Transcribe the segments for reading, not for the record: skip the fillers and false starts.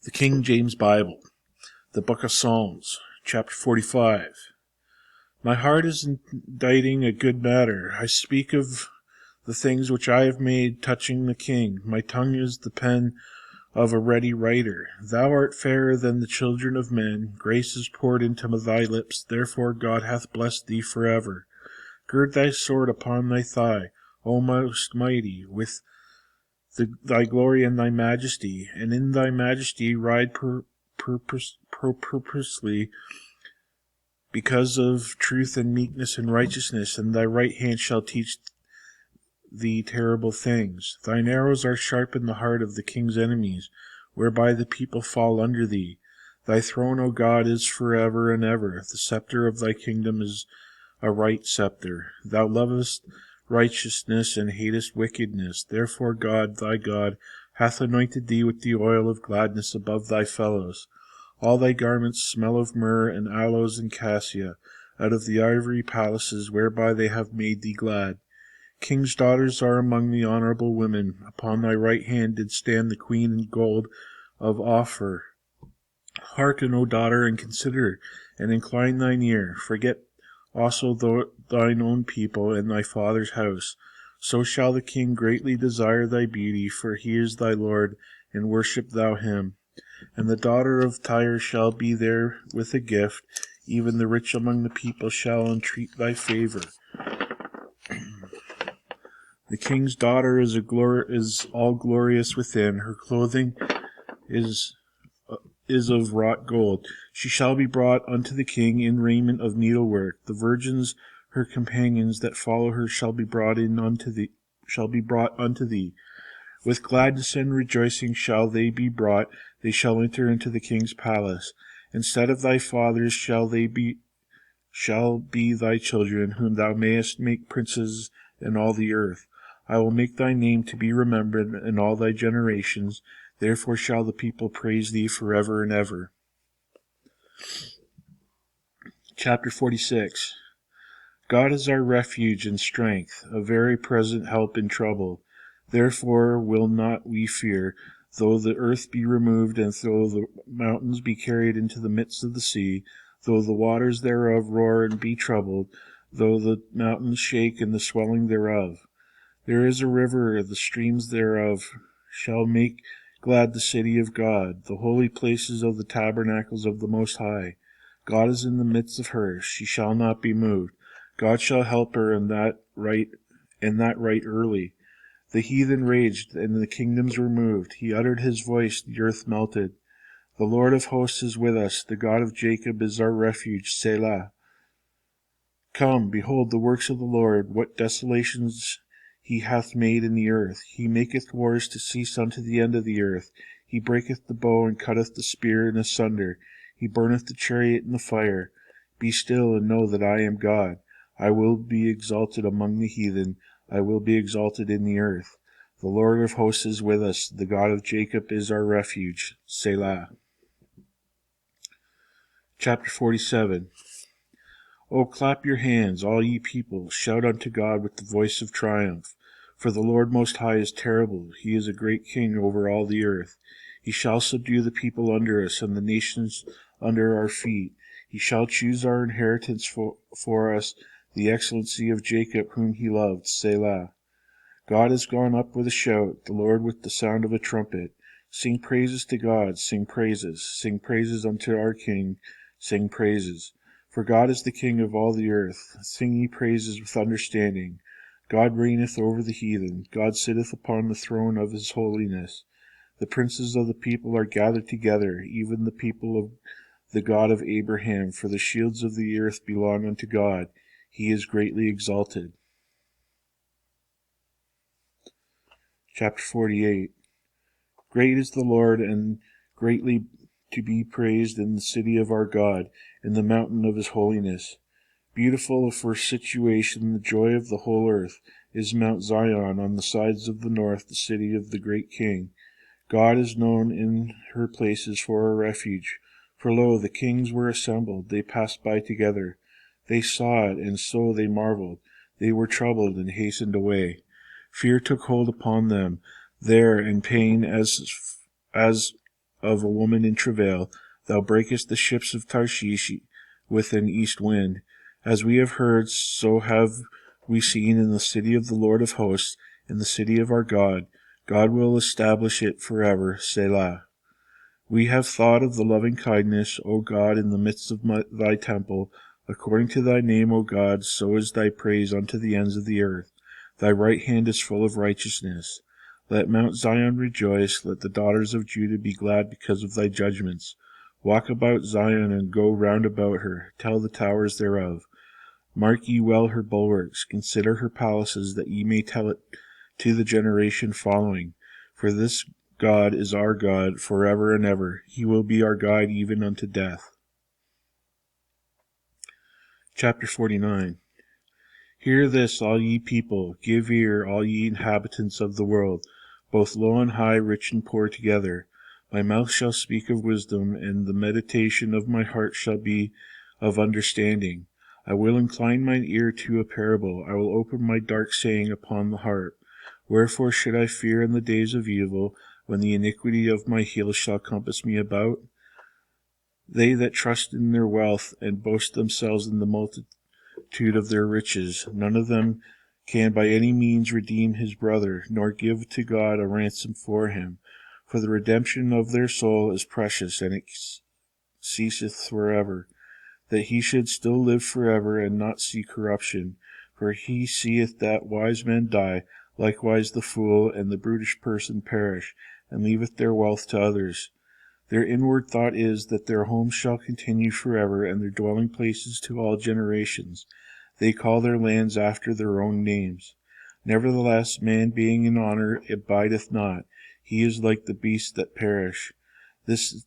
The King James Bible, the Book of Psalms, chapter 45. My heart is inditing a good matter. I speak of the things which I have made touching the King. My tongue is the pen of a ready writer. Thou art fairer than the children of men. Grace is poured into thy lips. Therefore God hath blessed thee forever. Gird thy sword upon thy thigh, O most mighty, with thy glory and thy majesty, and in thy majesty ride purposely, because of truth and meekness and righteousness, and thy right hand shall teach thee terrible things. Thine arrows are sharp in the heart of the king's enemies, whereby the people fall under thee. Thy throne, O God, is forever and ever. The scepter of thy kingdom is a right scepter. Thou lovest righteousness and hatest wickedness. Therefore God, thy God, hath anointed thee with the oil of gladness above thy fellows. All thy garments smell of myrrh and aloes and cassia, out of the ivory palaces whereby they have made thee glad. King's daughters are among the honorable women. Upon thy right hand did stand the queen in gold of Ophir. Hearken, O daughter, and consider, and incline thine ear. Forget also thine own people and thy father's house. So shall the king greatly desire thy beauty, for he is thy Lord, and worship thou him. And the daughter of Tyre shall be there with a gift, even the rich among the people shall entreat thy favor. The king's daughter is all glorious within. Her clothing is of wrought gold. She shall be brought unto the king in raiment of needlework. The virgins, her companions that follow her, shall be brought unto thee. With gladness and rejoicing shall they be brought. They shall enter into the king's palace. Instead of thy fathers shall be thy children, whom thou mayest make princes in all the earth. I will make thy name to be remembered in all thy generations. Therefore shall the people praise thee forever and ever. Chapter 46. God is our refuge and strength, a very present help in trouble. Therefore will not we fear, though the earth be removed, and though the mountains be carried into the midst of the sea, though the waters thereof roar and be troubled, though the mountains shake in the swelling thereof. There is a river, the streams thereof shall make glad the city of God, the holy places of the tabernacles of the Most High. God is in the midst of her, she shall not be moved. God shall help her in that right early. The heathen raged, and the kingdoms were moved. He uttered his voice, the earth melted. The Lord of hosts is with us, the God of Jacob is our refuge, Selah. Come, behold the works of the Lord, what desolations he hath made in the earth. He maketh wars to cease unto the end of the earth. He breaketh the bow, and cutteth the spear in asunder. He burneth the chariot in the fire. Be still, and know that I am God. I will be exalted among the heathen. I will be exalted in the earth. The Lord of hosts is with us. The God of Jacob is our refuge. Selah. Chapter 47. O clap your hands, all ye people. Shout unto God with the voice of triumph. For the Lord Most High is terrible. He is a great king over all the earth. He shall subdue the people under us, and the nations under our feet. He shall choose our inheritance for us, the excellency of Jacob, whom he loved. Selah. God is gone up with a shout, the Lord with the sound of a trumpet. Sing praises to God, sing praises. Sing praises unto our King, sing praises. For God is the King of all the earth. Sing ye praises with understanding. God reigneth over the heathen. God sitteth upon the throne of his holiness. The princes of the people are gathered together, even the people of the God of Abraham. For the shields of the earth belong unto God. He is greatly exalted. Chapter 48. Great is the Lord, and greatly to be praised in the city of our God, in the mountain of his holiness. Beautiful for situation, the joy of the whole earth, is Mount Zion, on the sides of the north, the city of the great King. God is known in her places for a refuge. For lo, the kings were assembled, they passed by together. They saw it, and so they marveled. They were troubled, and hastened away. Fear took hold upon them there, and pain as of a woman in travail. Thou breakest the ships of Tarshish with an east wind. As we have heard, so have we seen in the city of the Lord of hosts, in the city of our God. God will establish it forever. Selah. We have thought of the loving kindness, O God, in the midst of thy temple. According to thy name, O God, so is thy praise unto the ends of the earth. Thy right hand is full of righteousness. Let Mount Zion rejoice, let the daughters of Judah be glad because of thy judgments. Walk about Zion and go round about her, tell the towers thereof. Mark ye well her bulwarks, consider her palaces, that ye may tell it to the generation following. For this God is our God forever and ever. He will be our guide even unto death. Chapter 49. Hear this, all ye people, give ear, all ye inhabitants of the world, both low and high, rich and poor together. My mouth shall speak of wisdom, and the meditation of my heart shall be of understanding. I will incline mine ear to a parable, I will open my dark saying upon the harp. Wherefore should I fear in the days of evil, when the iniquity of my heels shall compass me about? They that trust in their wealth, and boast themselves in the multitude of their riches, none of them can by any means redeem his brother, nor give to God a ransom for him. For the redemption of their soul is precious, and it ceaseth forever, that he should still live forever, and not see corruption. For he seeth that wise men die, likewise the fool and the brutish person perish, and leaveth their wealth to others. Their inward thought is that their homes shall continue forever, and their dwelling places to all generations. They call their lands after their own names. Nevertheless, man being in honor abideth not. He is like the beasts that perish. This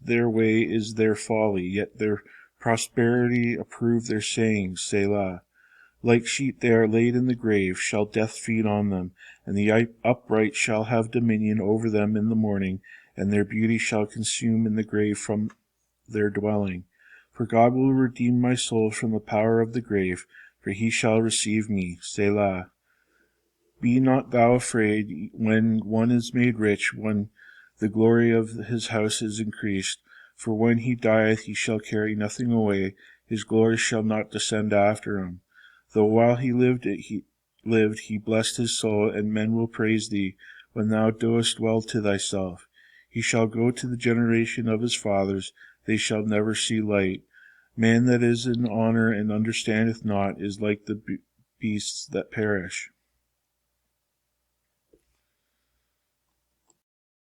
their way is their folly, yet their prosperity approve their sayings. Selah. Like sheep they are laid in the grave, shall death feed on them, and the upright shall have dominion over them in the morning, and their beauty shall consume in the grave from their dwelling. For God will redeem my soul from the power of the grave, for he shall receive me. Selah. Be not thou afraid when one is made rich, when the glory of his house is increased. For when he dieth he shall carry nothing away, his glory shall not descend after him. Though while he lived, he blessed his soul, and men will praise thee, when thou doest well to thyself. He shall go to the generation of his fathers, they shall never see light. Man that is in honor and understandeth not is like the beasts that perish.